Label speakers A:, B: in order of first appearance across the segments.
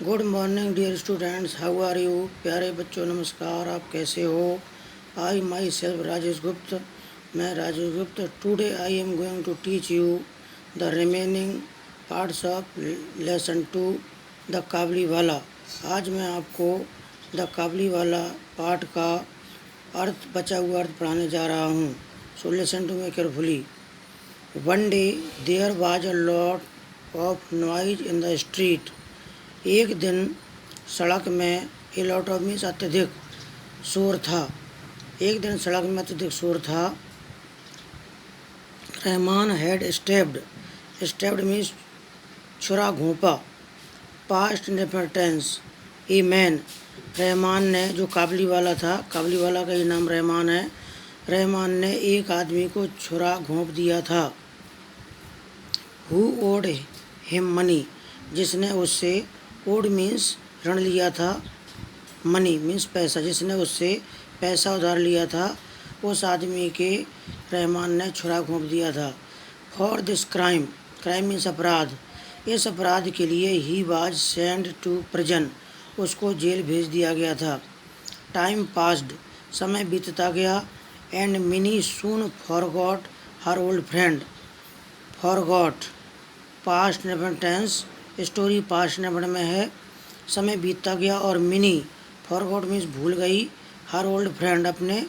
A: Good morning dear students, how are you. प्यारे बच्चों नमस्कार, आप कैसे हो। आई माई सेल्फ राजेश गुप्त, मैं Rajesh Gupt. Today I am going to teach you the remaining parts of lesson 2 the Kabuliwala. आज मैं आपको द काबुलीवाला पार्ट का बचा हुआ अर्थ पढ़ाने जा रहा हूँ। So listen to me carefully. One day there was a lot of noise in the street. एक दिन सड़क में ए लॉट ऑफ मीन्स अत्यधिक शोर था। एक दिन सड़क में अत्यधिक शोर था। रहमान हैड स्टेप्ड मीन्स छुरा घोंपा। Past indefinite tense a man. Rahman ने, जो काबुलीवाला था, काबुलीवाला का ये नाम रहमान है। रहमान ने एक आदमी को छुरा घोंप दिया था। हु ओड हिम मनी, जिसने उससे, ओड मीन्स ऋण लिया था, मनी मीन्स पैसा, जिसने उससे पैसा उधार लिया था, उस आदमी के रहमान ने छुरा घोंप दिया था। फॉर दिस क्राइम मीन्स अपराध, इस अपराध के लिए ही वाज सेंड टू प्रिजन, उसको जेल भेज दिया गया था। टाइम पास्ड, समय बीतता गया। And Mini soon forgot her old friend. Forgot past indefinite tense, story past indefinite में है। समय बीतता गया और मिनी फॉरगॉट मीन्स भूल गई। हर ओल्ड फ्रेंड, अपने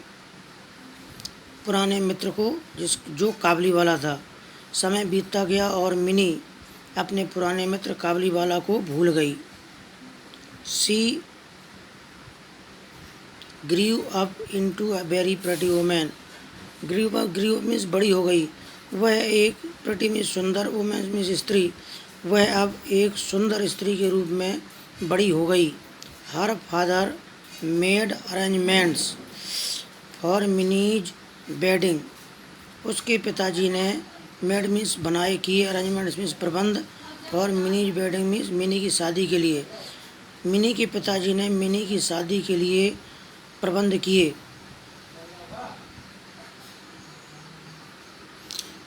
A: पुराने मित्र को, जो काबुलीवाला था। समय बीतता गया और मिनी अपने पुराने मित्र काबुलीवाला को भूल गई। She grew up into a very pretty woman. Grew up means बड़ी हो गई। वह एक, प्रेटी मीन्स सुंदर, वुमेन मीन्स स्त्री, वह अब एक सुंदर स्त्री के रूप में बड़ी हो गई। Her father made arrangements for minis wedding, उसके पिताजी ने, मेड मीन्स बनाए, किए, अरेंजमेंट्स मीन्स प्रबंध, for minis wedding means mini की शादी के लिए। मिनी के पिताजी ने मिनी की शादी के लिए प्रबंध किए।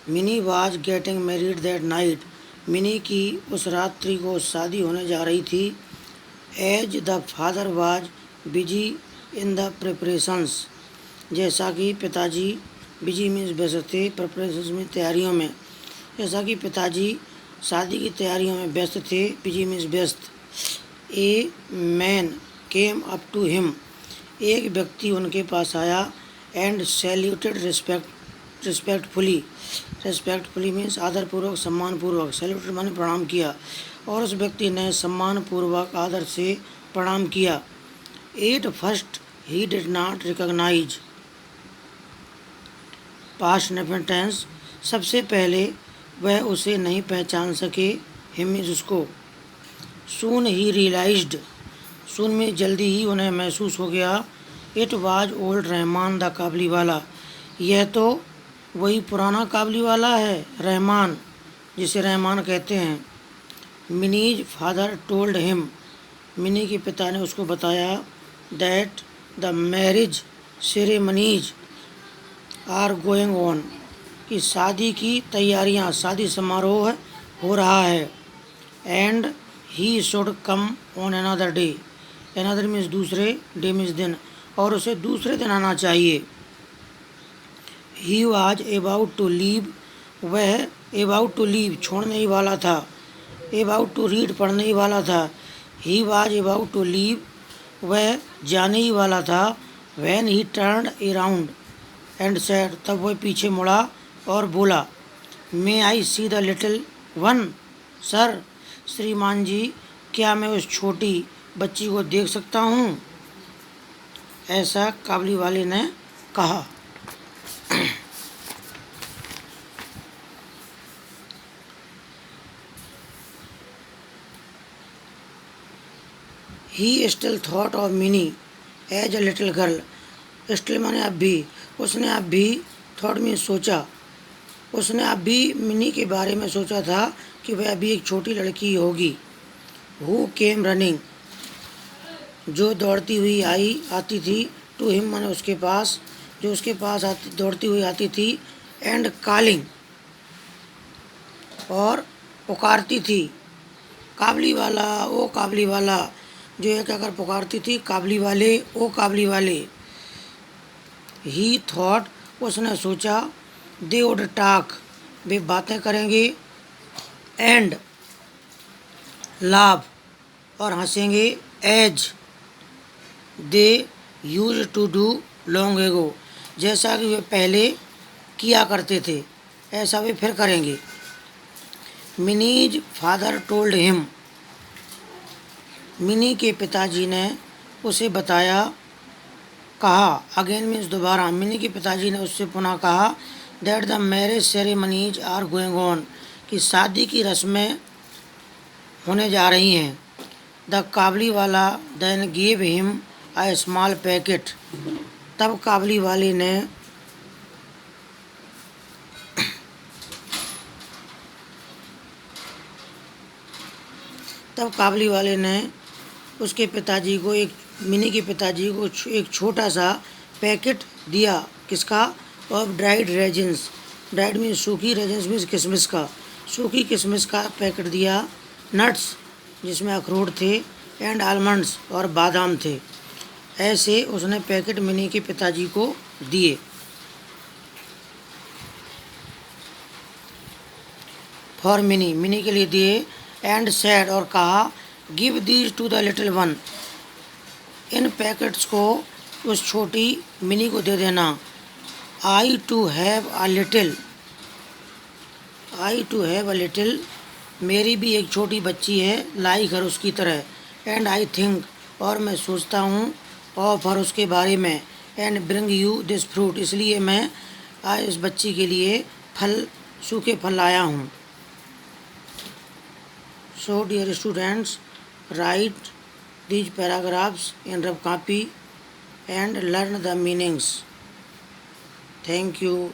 A: Mini was getting married that night, Mini की उस रात्रि को शादी होने जा रही थी। As the father was busy in the preparations, जैसा कि पिताजी, बिजी मीन्स व्यस्त थे, प्रिपरेशंस में तैयारियों में, जैसा कि पिताजी शादी की तैयारियों में व्यस्त थे, बिजी मीन्स व्यस्त। A man came up to him, एक व्यक्ति उनके पास आया। एंड सैल्यूटेड रिस्पेक्टफुली मीन्स आदरपूर्वक, सम्मानपूर्वक, सैल्यूटेड माने प्रणाम किया, और उस व्यक्ति ने सम्मानपूर्वक, आदर से प्रणाम किया। At first he did not recognise, past indefinite tense, सबसे पहले वह उसे नहीं पहचान सके, हिम मीन्स उसको। सून ही रियलाइज्ड, सून में जल्दी ही उन्हें महसूस हो गया। It was old Rahman the Kabuliwala, यह तो वही पुराना काबुलीवाला है, रहमान, जिसे रहमान कहते हैं। Mini's father told him, Mini के पिता ने उसको बताया। That the marriage ceremonies are going on, कि शादी की तैयारियां, शादी समारोह हो रहा है। And he should come on another day, another means दूसरे, डे मीन्स दिन, और उसे दूसरे दिन आना चाहिए। He was about to leave, वह अबाउट टू लीव छोड़ने ही वाला था। अबाउट टू रीड पढ़ने ही वाला था। He was about to leave, वह जाने ही वाला था। When he turned around and said, तब वह पीछे मुड़ा और बोला, may I see the little one sir, श्रीमान जी, क्या मैं उस छोटी बच्ची को देख सकता हूँ, ऐसा काबुलीवाले ने कहा। He still thought of Mini as a little girl, still माने अब भी, उसने अब भी, थॉट में सोचा, उसने अब भी मिनी के बारे में सोचा था कि वह अभी एक छोटी लड़की होगी। हु केम रनिंग, जो दौड़ती हुई आती थी, टू हिम माने उसके पास, जो उसके पास दौड़ती हुई आती थी। एंड कॉलिंग, और पुकारती थी। काबली वाला, ओ काबली वाला, जो ये कहकर पुकारती थी, काबली वाले, ओ काबली वाले। ही थॉट, उसने सोचा, दे वुड टॉक, वे बातें करेंगे, एंड लाभ, और हंसेंगे, as they used to do long ago, जैसा कि वे पहले किया करते थे, ऐसा वे फिर करेंगे। Minis father told him, Mini के पिताजी ने उसे बताया, कहा, अगेन मीन्स दोबारा, मिनी के पिताजी ने उससे पुनः कहा, that the marriage ceremonies are going on, कि शादी की रस्में होने जा रही हैं। द काबली वाला देन गिव हिम आ स्मॉल पैकेट, तब काबली वाले ने उसके पिताजी को मिनी के पिताजी को एक छोटा सा पैकेट दिया, किसका, of dried resins, dried means सूखी, रेजिन्स मीन्स किशमिश का, सूखी किशमिश का पैकेट दिया, नट्स जिसमें अखरोट थे, एंड आलमंड्स और बादाम थे। ऐसे उसने पैकेट मिनी के पिताजी को दिए। फॉर मिनी के लिए दिए, एंड सेड, और कहा, give these two the little one, in packets को उस छोटी मिनी को दे देना। आई टू हैव अ लिटिल, मेरी भी एक छोटी बच्ची है, लाइक हर, उसकी तरह, एंड आई थिंक, और मैं सोचता हूँ, ऑफ हर, उसके बारे में, and bring you this fruit, इसलिए मैं आज इस बच्ची के लिए सूखे फल लाया हूँ। So dear students, write these paragraphs in rough copy and learn the meanings. Thank you.